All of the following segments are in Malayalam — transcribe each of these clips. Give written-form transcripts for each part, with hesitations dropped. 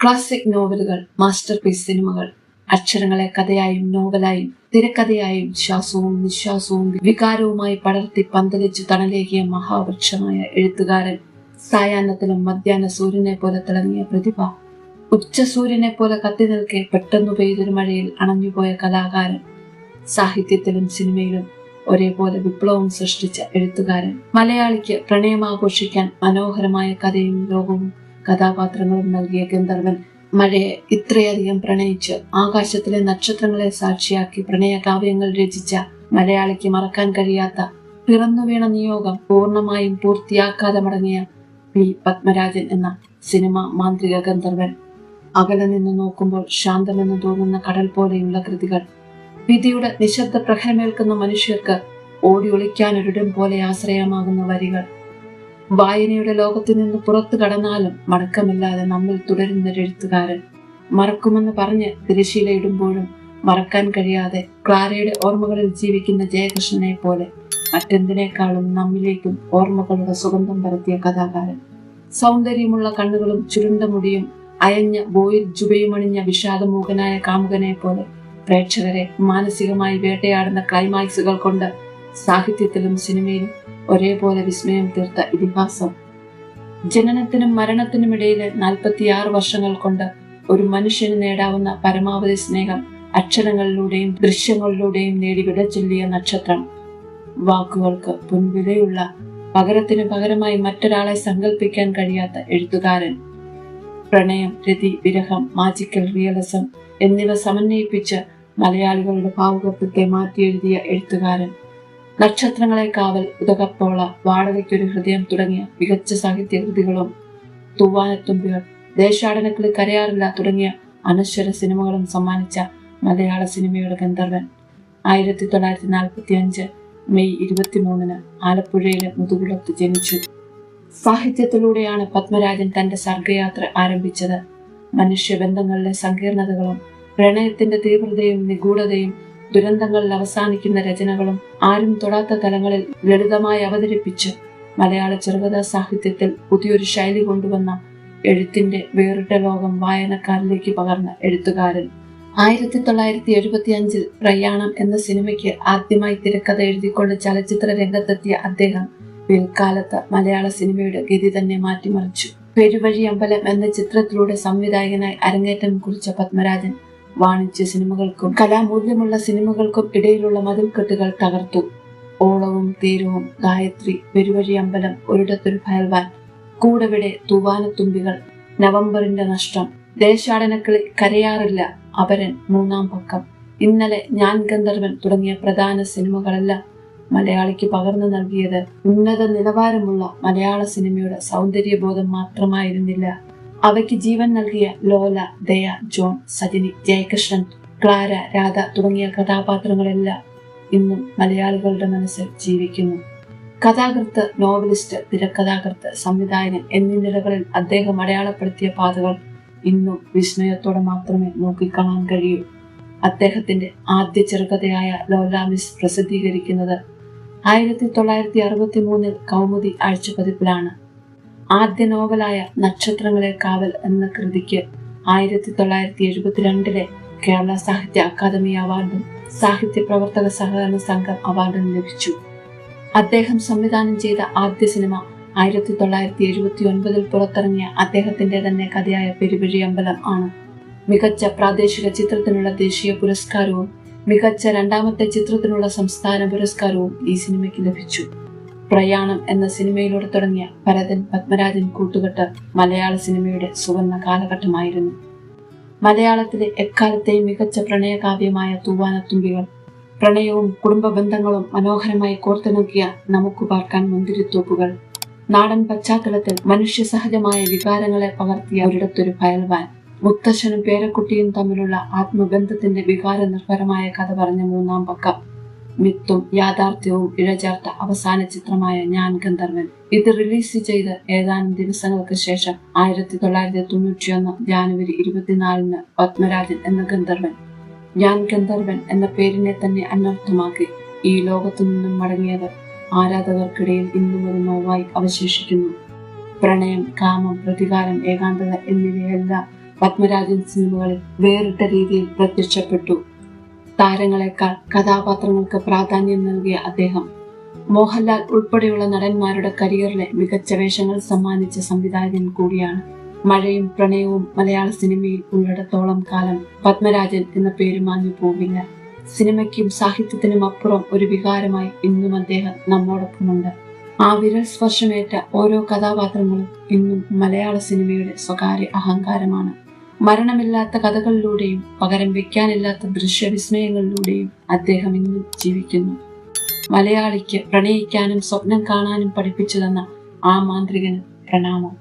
ക്ലാസിക് നോവലുകൾ, മാസ്റ്റർ പീസ് സിനിമകൾ, അക്ഷരങ്ങളെ കഥയായും നോവലായും തിരക്കഥയായും ശ്വാസവും നിശ്വാസവും വികാരവുമായി പടർത്തി പന്തലിച്ചു തണലേകിയ മഹാവൃക്ഷമായ എഴുത്തുകാരൻ, സായാഹ്നത്തിലും മധ്യാഹ്ന സൂര്യനെ പോലെ തിളങ്ങിയ പ്രതിഭ, ഉച്ചസൂര്യനെ പോലെ കത്തി നിൽക്കെ പെട്ടെന്നു പെയ്തൊരു മഴയിൽ അണഞ്ഞുപോയ കലാകാരൻ, സാഹിത്യത്തിലും സിനിമയിലും ഒരേപോലെ വിപ്ലവം സൃഷ്ടിച്ച എഴുത്തുകാരൻ, മലയാളിക്ക് പ്രണയമാഘോഷിക്കാൻ മനോഹരമായ കഥയും ലോകവും കഥാപാത്രങ്ങളും നൽകിയ ഗന്ധർവൻ, മഴയെ ഇത്രയധികം പ്രണയിച്ച് ആകാശത്തിലെ നക്ഷത്രങ്ങളെ സാക്ഷിയാക്കി പ്രണയകാവ്യങ്ങൾ രചിച്ച മലയാളിക്ക് മറക്കാൻ കഴിയാത്ത പിറന്നു വീണ നിയോഗം പൂർണ്ണമായും പൂർത്തിയാക്കാതെ മടങ്ങിയ പി പത്മരാജൻ എന്ന സിനിമ മാന്ത്രിക ഗന്ധർവൻ, അകലെ നിന്ന് നോക്കുമ്പോൾ ശാന്തമെന്ന് തോന്നുന്ന കടൽ പോലെയുള്ള കൃതികൾ, വിധിയുടെ നിശബ്ദ പ്രഹരമേൽക്കുന്ന മനുഷ്യർക്ക് ഓടി ഒളിക്കാനൊരിടം പോലെ ആശ്രയമാകുന്ന വരികൾ, വായനയുടെ ലോകത്തു നിന്ന് പുറത്തു കടന്നാലും മടക്കമില്ലാതെ നമ്മിൽ തുടരുന്നൊരെഴുത്തുകാരൻ, മറക്കുമെന്ന് പറഞ്ഞ് തിരശീലയിടുമ്പോഴും മറക്കാൻ കഴിയാതെ ക്ലാരയുടെ ഓർമ്മകളിൽ ജീവിക്കുന്ന ജയകൃഷ്ണനെ പോലെ മറ്റെന്തിനേക്കാളും നമ്മിലേക്കും ഓർമ്മകളുടെ സുഗന്ധം പരത്തിയ കഥാകാരൻ, സൗന്ദര്യമുള്ള കണ്ണുകളും ചുരുണ്ട മുടിയും അയഞ്ഞ ബോയിൽ ജുബയുമണിഞ്ഞ വിഷാദമൂകനായ കാമുകനെ പോലെ പ്രേക്ഷകരെ മാനസികമായി വേട്ടയാടുന്ന ക്ലൈമാക്സുകൾ കൊണ്ട് സാഹിത്യത്തിലും സിനിമയിലും ഒരേപോലെ വിസ്മയം തീർത്ത ഇതിഹാസം, ജനനത്തിനും മരണത്തിനും ഇടയിലെ 46 വർഷങ്ങൾ കൊണ്ട് ഒരു മനുഷ്യന് നേടാവുന്ന പരമാവധി സ്നേഹം അക്ഷരങ്ങളിലൂടെയും ദൃശ്യങ്ങളിലൂടെയും നേടി വിട ചൊല്ലിയ നക്ഷത്രം, വാക്കുകൾക്ക് പൊൻവിലയുള്ള പകരത്തിനു പകരമായി മറ്റൊരാളെ സങ്കല്പിക്കാൻ കഴിയാത്ത എഴുത്തുകാരൻ, പ്രണയം, രതി, വിരഹം, മാജിക്കൽ റിയലിസം എന്നിവ സമന്വയിപ്പിച്ച് മലയാളികളുടെ ഭാവുകത്വത്തെ മാറ്റിയെഴുതിയ എഴുത്തുകാരൻ, നക്ഷത്രങ്ങളെ കാവൽ, ഉദകപ്പോള, വാടകയ്ക്കൊരു ഹൃദയം തുടങ്ങിയ മികച്ച സാഹിത്യകൃതികളും, തൂവാനത്തുമ്പികൾ, ദേശാടനക്കിളി കരയാറില്ല തുടങ്ങിയ അനശ്വര സിനിമകളും സമ്മാനിച്ച മലയാള സിനിമയുടെ ഗന്ധർവൻ, 1945 മെയ് 23 ആലപ്പുഴയിലെ മുതുകുളത്ത് ജനിച്ചു. സാഹിത്യത്തിലൂടെയാണ് പത്മരാജൻ തന്റെ സർഗയാത്ര ആരംഭിച്ചത്. മനുഷ്യബന്ധങ്ങളിലെ സങ്കീർണതകളും പ്രണയത്തിന്റെ തീവ്രതയും നിഗൂഢതയും ദുരന്തങ്ങളിൽ അവസാനിക്കുന്ന രചനകളും ആരും തൊടാത്ത തലങ്ങളിൽ ലളിതമായി അവതരിപ്പിച്ച് മലയാള ചെറുകഥാ സാഹിത്യത്തിൽ പുതിയൊരു ശൈലി കൊണ്ടുവന്ന എഴുത്തിന്റെ വേറിട്ട ലോകം വായനക്കാരിലേക്ക് പകർന്ന എഴുത്തുകാരൻ. 1975 പ്രയാണം എന്ന സിനിമയ്ക്ക് ആദ്യമായി തിരക്കഥ എഴുതിക്കൊണ്ട് ചലച്ചിത്ര രംഗത്തെത്തിയ അദ്ദേഹം പിൽക്കാലത്ത് മലയാള സിനിമയുടെ ഗതി തന്നെ മാറ്റിമറിച്ചു. പെരുവഴി അമ്പലം എന്ന ചിത്രത്തിലൂടെ സംവിധായകനായി അരങ്ങേറ്റം കുറിച്ച പത്മരാജൻ വാണിജ്യ സിനിമകൾക്കും കലാമൂല്യമുള്ള സിനിമകൾക്കും ഇടയിലുള്ള മതിൽക്കെട്ടുകൾ തകർത്തു. ഓളവും തീരവും, ഗായത്രി, പെരുവഴി അമ്പലം, ഒരിടത്തൊരു ഫയൽവാൻ, കൂടവിടെ, തൂവാനത്തുമ്പികൾ, നവംബറിന്റെ നഷ്ടം, ദേശാടനക്കിളി കരയാറില്ല, അപരൻ, മൂന്നാം പക്കം, ഇന്നലെ, ഞാൻ ഗന്ധർവൻ തുടങ്ങിയ പ്രധാന സിനിമകളെല്ലാം മലയാളിക്ക് പകർന്നു നൽകിയത് ഉന്നത നിലവാരമുള്ള മലയാള സിനിമയുടെ സൗന്ദര്യബോധം മാത്രമായിരുന്നില്ല. അവയ്ക്ക് ജീവൻ നൽകിയ ലോല, ദയ, ജോൺ, സജിനി, ജയകൃഷ്ണൻ, ക്ലാര, രാധ തുടങ്ങിയ കഥാപാത്രങ്ങളെല്ലാം ഇന്നും മലയാളികളുടെ മനസ്സിൽ ജീവിക്കുന്നു. കഥാകൃത്ത്, നോവലിസ്റ്റ്, തിരക്കഥാകൃത്ത്, സംവിധായകൻ എന്നീ നിലകളിൽ അദ്ദേഹം അടയാളപ്പെടുത്തിയ പാതകൾ ഇന്നും വിസ്മയത്തോടെ മാത്രമേ നോക്കിക്കാണാൻ കഴിയൂ. അദ്ദേഹത്തിന്റെ ആദ്യ ചെറുകഥയായ ലോല മിസ് പ്രസിദ്ധീകരിക്കുന്നത് 1963 കൗമുദി ആഴ്ചപ്പതിപ്പിലാണ്. ആദ്യ നോവലായ നക്ഷത്രങ്ങളെ കാവൽ എന്ന കൃതിക്ക് 1972 കേരള സാഹിത്യ അക്കാദമി അവാർഡും സാഹിത്യ പ്രവർത്തക സഹകരണ സംഘം അവാർഡും ലഭിച്ചു. അദ്ദേഹം സംവിധാനം ചെയ്ത ആദ്യ സിനിമ 1979 പുറത്തിറങ്ങിയ അദ്ദേഹത്തിന്റെ തന്നെ കഥയായ പെരുവഴി അമ്പലം ആണ്. മികച്ച പ്രാദേശിക ചിത്രത്തിനുള്ള ദേശീയ പുരസ്കാരവും മികച്ച രണ്ടാമത്തെ ചിത്രത്തിനുള്ള സംസ്ഥാന പുരസ്കാരവും ഈ സിനിമയ്ക്ക് ലഭിച്ചു. പ്രയാണം എന്ന സിനിമയിലൂടെ തുടങ്ങിയ ഭരതൻ പത്മരാജൻ കൂട്ടുകെട്ട് മലയാള സിനിമയുടെ സുവർണ കാലഘട്ടമായിരുന്നു. മലയാളത്തിലെ എക്കാലത്തെയും മികച്ച പ്രണയകാവ്യമായ തൂവാനത്തുമ്പികൾ, പ്രണയവും കുടുംബ ബന്ധങ്ങളും മനോഹരമായി കോർത്തിണക്കിയ നമുക്ക് പാർക്കാൻ മുന്തിരിത്തോപ്പുകൾ, നാടൻ പശ്ചാത്തലത്തിൽ മനുഷ്യ സഹജമായ വികാരങ്ങളെ പകർത്തിയ ഒരിടത്തൊരു ഫയൽവാൻ, മുത്തശ്ശനും പേരക്കുട്ടിയും തമ്മിലുള്ള ആത്മബന്ധത്തിന്റെ വികാര നിർഭരമായ കഥ പറഞ്ഞ മൂന്നാം പക്കം, മിത്തും യാഥാർത്ഥ്യവും ഇഴചേർത്ത അവസാന ചിത്രമായ ഞാൻ ഗന്ധർവൻ. ഇത് റിലീസ് ചെയ്ത് ഏതാനും ദിവസങ്ങൾക്ക് ശേഷം 1991 ജാനുവരി 24 പത്മരാജൻ എന്ന ഗന്ധർവൻ ഞാൻ ഗന്ധർവൻ എന്ന പേരിനെ തന്നെ അനർത്ഥമാക്കി ഈ ലോകത്തു നിന്നും മടങ്ങിയത് ആരാധകർക്കിടയിൽ ഇന്നും ഒരു നോവായി അവശേഷിക്കുന്നു. പ്രണയം, കാമം, പ്രതികാരം, ഏകാന്തത എന്നിവയെല്ലാം പത്മരാജൻ സിനിമകളിൽ വേറിട്ട രീതിയിൽ പ്രത്യക്ഷപ്പെട്ടു. താരങ്ങളെക്കാൾ കഥാപാത്രങ്ങൾക്ക് പ്രാധാന്യം നൽകിയ അദ്ദേഹം മോഹൻലാൽ ഉൾപ്പെടെയുള്ള നടന്മാരുടെ കരിയറിലെ മികച്ച വേഷങ്ങൾ സമ്മാനിച്ച സംവിധായകൻ കൂടിയാണ്. മഴയും പ്രണയവും മലയാള സിനിമയിൽ ഉള്ളിടത്തോളം കാലം പത്മരാജൻ എന്ന പേര് മാഞ്ഞു പോവില്ല. സിനിമയ്ക്കും സാഹിത്യത്തിനും അപ്പുറം ഒരു വികാരമായി ഇന്നും അദ്ദേഹം നമ്മോടൊപ്പമുണ്ട്. ആ വിരൽ സ്പർശമേറ്റ ഓരോ കഥാപാത്രങ്ങളും ഇന്നും മലയാള സിനിമയുടെ സ്വകാര്യ അഹങ്കാരമാണ്. മരണമില്ലാത്ത കഥകളിലൂടെയും പകരം വെക്കാനില്ലാത്ത ദൃശ്യവിസ്മയങ്ങളിലൂടെയും അദ്ദേഹം ഇന്നും ജീവിക്കുന്നു. മലയാളിക്ക് പ്രണയിക്കാനും സ്വപ്നം കാണാനും പഠിപ്പിച്ചു തന്ന ആ മാന്ത്രികന് പ്രണാമം.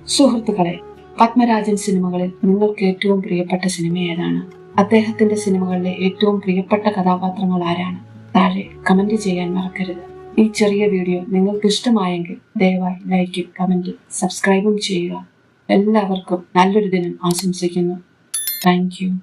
സുഹൃത്തുക്കളെ, പത്മരാജൻ സിനിമകളിൽ നിങ്ങൾക്ക് ഏറ്റവും പ്രിയപ്പെട്ട സിനിമ ഏതാണ്? അദ്ദേഹത്തിന്റെ സിനിമകളിലെ ഏറ്റവും പ്രിയപ്പെട്ട കഥാപാത്രങ്ങൾ ആരാണ്? താഴെ കമന്റ് ചെയ്യാൻ മറക്കരുത്. ഈ ചെറിയ വീഡിയോ നിങ്ങൾക്ക് ഇഷ്ടമായെങ്കിൽ ദയവായി ലൈക്കും കമന്റും സബ്സ്ക്രൈബും ചെയ്യുക. എല്ലാവർക്കും നല്ലൊരു ദിനം ആശംസിക്കുന്നു. Thank you.